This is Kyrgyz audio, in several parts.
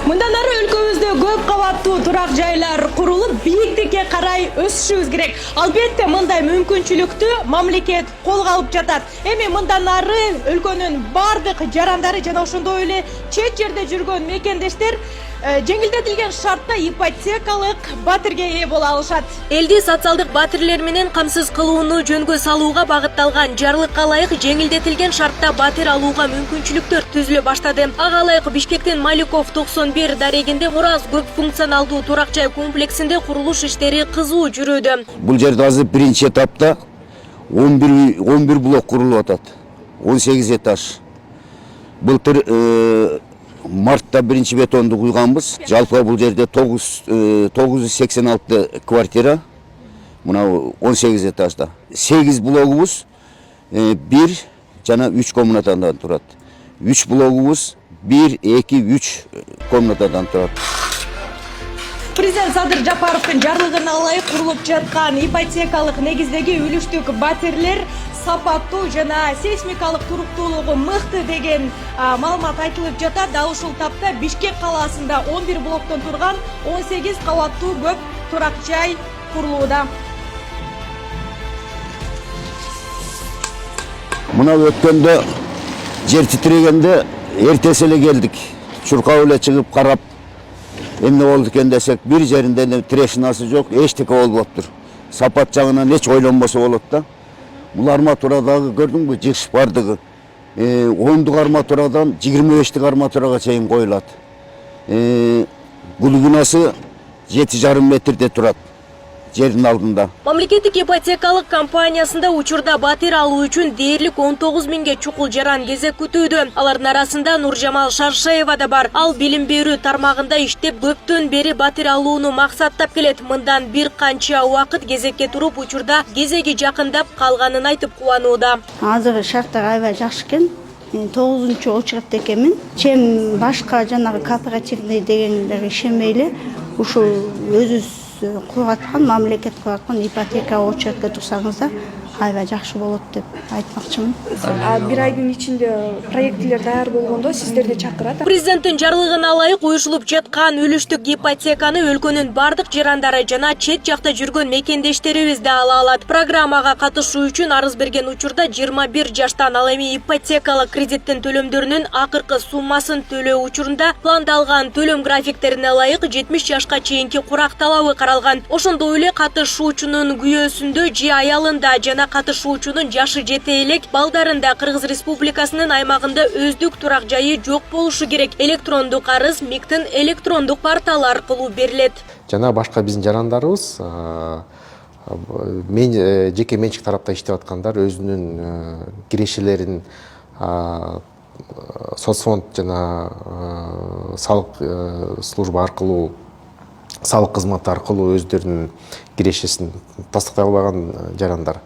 Мындан ары өлкөбүздө көп кабаттуу турак жайлар курулуп, бийиктикке карай өсүшүбүз керек. Албетте, мындай мүмкүнчүлүктү мамлекет колго алып жатат. Эми мындан ары өлкөнүн бардык жарандары жана ошондой эле чет жерде жүргөн мекендештер жеңилдетилген шартта ипотекалык батирге ээ боло алышат. Элди социалдык батирлер менен камсыз кылууну жөнгө салууга багытталган жарлыкка ылайык жеңилдетилген шартта батир алууга мүмкүнчүлүктөр түзүлө баштады. Ага ылайык Бишкектин Маликов 91 дарегинде Мураз көп функционалдуу турак жай комплексинде курулуш иштери кызуу жүрүүдө. Бул жерде азыр биринчи этапта 11 блок курулуп атат. 18 этаж. Былтыр мартта биринчи бетонду куйганбыз. Жалпы бул жерде 986 квартира. Мына 18 этажда. 8 блогубуз 1 жана 3 комнатадан турат. 3 блогубуз 1, 2, 3 комнатадан турат. Президент Садыр Жапаровдун жарлыгына ылайык курулуп жаткан ипотекалык негиздеги үлүштүк батирлер сапаттуу жана сейсмикалык туруктуулугу мыкты деген маалымат айтылып жатат. Дал ушул тапта Бишкек калаасында 11 блоктон турган 18 кабаттуу көп турак жай курулууда. Мына өткөндө жер титирегенде эртеси эле келдик. Чуркап эле чыгып карап, эмне болду экен десек, бир жеринде трешинасы жок, эчтеке болбоптур. Сапат жагынан эч ойлонбосо болот да. Бул арматурадагы көрдүңбү жыгыш бардыгы. 10 арматурадан 25 арматурага чейин коюлат. Глубинасы 7,5 метрде турат. Жердин алдында. Мамлекеттик ипотекалык компаниясында учурда батир алуу үчүн дээрлик 19 миңге чукул жаран кезек күтүүдө. Алардын арасында Нуржамал Шаршаева да бар. Ал билим берүү тармагында иштеп көптөн бери батир алууну максаттап келет. Мындан бир канча убакыт кезекке туруп, учурда кезеги жакындап калганын айтып кубанууда. Азыр шарттар аябай жакшы экен. 9-очередте экенмин. Чем башка жанагы кооперативный дегендерге ишенмей ушул өзүбүз кураткан, мамлекет кураткан ипотека очередке турсаңыздар аябай жакшы болот деп айтмакчымын. Бир айдын ичинде проекттер даяр болгондо сиздерди чакырат. Президенттин жарлыгына ылайык уюшулуп жаткан үлүштүк ипотеканы өлкөнүн бардык жарандары жана чет жакта жүргөн мекендештерибиз да ала алат. Программага катышуу үчүн арыз берген учурда 21 жаштан ал эми ипотекалык кредиттин төлөмдөрүнүн акыркы суммасын төлөө учурунда пландалган төлөм графиктерине ылайык 70 жашка чейинки курак талабы каралган. Ошондой эле катышуучунун күйөөсүндө же аялында жана катышуучунун жашы жете элек балдарында Кыргыз Республикасынын аймагында өздүк турак жайы жок болушу керек. Электрондук арыз МИКтин электрондук порталы аркылуу берилет. Жана башка биздин жарандарыбыз жеке менчик тарапта иштеп аткандар өзүнүн кирешелерин соцфонд жана салык служба аркылуу, салык кызматы аркылуу өздөрүнүн кирешесин тастыктай албаган жарандар.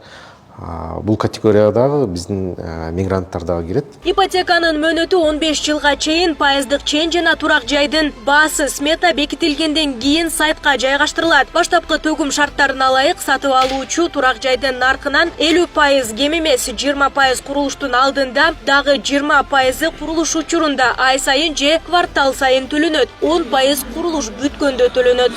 Бул категориядагы биздин мигранттар дагы кирет. Ипотеканын мөөнөтү 15 жылга чейин пайыздык чен жана турак жайдын баасы смета бекитилгенден кийин сайтка жайгаштырылат. Баштапкы төгүм шарттарына ылайык сатып алуучу турак жайдын наркынан 50% кем эмес 20% курулуштун алдында, дагы 20% курулуш учурунда ай сайын же квартал сайын төлөнөт. 10% курулуш бүткөндө төлөнөт.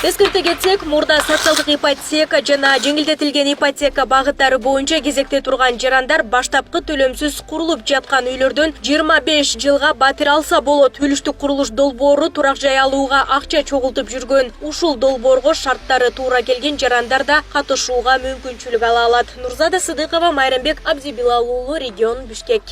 Эскерте кетсек, мурда социалдык ипотека жана жеңилдетилген ипотека багыттары боюнча кезекте турган жарандар баштапкы төлөмсүз курулуп жаткан үйлөрдөн 25 жылга батир алса болот. Үлүштүк курулуш долбоору турак жай алууга акча чогултуп жүргөн. Ушул долбоорго шарттары туура келген жарандар да катышууга мүмкүнчүлүк ала алат. Нурзада Сыдыкова, Майрамбек Абдибилал уулу, регион Бишкек.